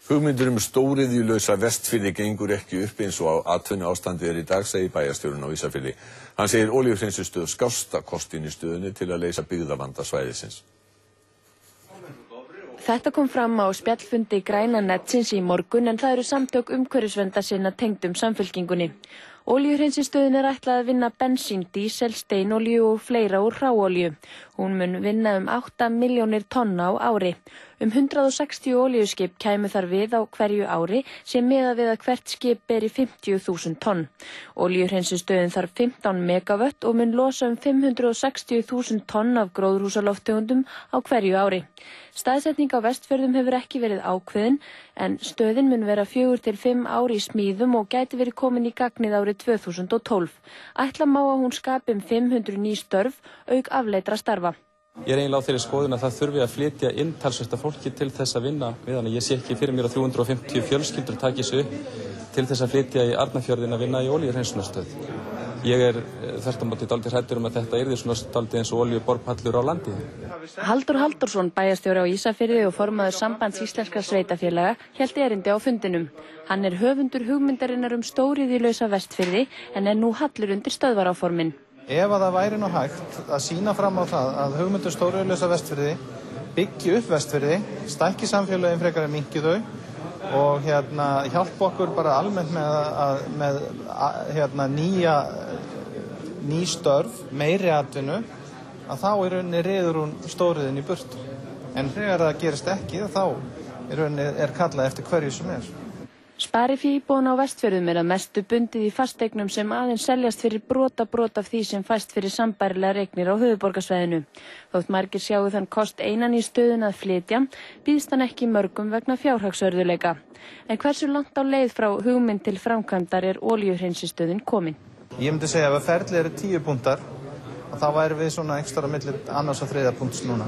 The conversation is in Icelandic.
Hugmyndir stóriðjulausa Vestfirði gengur ekki upp eins og atvinnuástandið í dag, segir bæjarstjórinn á Ísafirði. Hann segir olíuhreinsunarstöð skásta kostinn í stöðunni til að leysa byggðavanda svæðisins. Þetta kom fram á spjallfundi Græna netsins í morgun en það eru samtök umhverfisverndarsinna tengdum Samfylkingunni. Olíuhreinsunarstöðin er ætlað að vinna bensín, dísel, steinolíu og fleira úr hráolíu. Hún mun vinna 8 milljónir tonna á ári. 160 olíuskip kæmu þar við á hverju ári sem miðað við að hvert skip beri 50.000 tonn. Olíuhreinsunarstöðin þarf 15 megavött og mun losa 560.000 tonn af gróðurhúsalofttegundum á hverju ári. Staðsetning á Vestfjörðum hefur ekki verið ákveðin en stöðin mun vera 4 til 5 ár í smíðum og gæti verið komin í gagnið árið 2012. Ætla má að hún skapi 500 ný störf auk afleiddra starfa. Ég er eiginlega á þeirri skoðun að það þurfi að flytja inn talsvert fólki til þess að vinna við hana. Ég sé ekki fyrir mér að 350 fjölskyldur taki sig upp til þess að flytja í Arnarfjörðinn að vinna í olíuhreinsunarstöð. Ég er þvert á móti dálítið hræddur að þetta yrði svona dálítið eins og olíuborpallur á landi. Halldór Halldórsson, bæjarstjóri á Ísafirði og formaður Sambands íslenskra sveitarfélaga, hélt erindi á fundinum. Hann er höfundur hugmyndarinnar stóriðjulausa Vestfirði en er nú hallur undir stöðvaráformin. Ef að það væri nú hægt að sýna fram á það að hugmyndur stóriðjulausa Vestfirði byggi upp Vestfirði, stækki samfélögin frekar en minnki þau og hjálpa okkur bara almennt með ný störf, meiri atvinnu, að þá í rauninni riður hún stóriðin í burtu. En þegar það gerist ekki, þá í rauninni er kallað eftir hverju sem er. Sparifé íbúanna á Vestfjörðum er að mestu bundið í fasteignum sem aðeins seljast fyrir brot af því sem fæst fyrir sambærilegar eignir á höfuðborgarsvæðinu. Þótt margir sjáu þann kost einan í stöðun að flytja, býðst hann ekki mörgum vegna fjárhagsörðuleika. En hversu langt á leið frá hugmynd til framkvæmdar er olíuhreinsunarstöðin komin? Ég myndi segja að ef ferlið eru 10 punktar, þá væri við svona ekstra milli annars og þriðja punkts núna.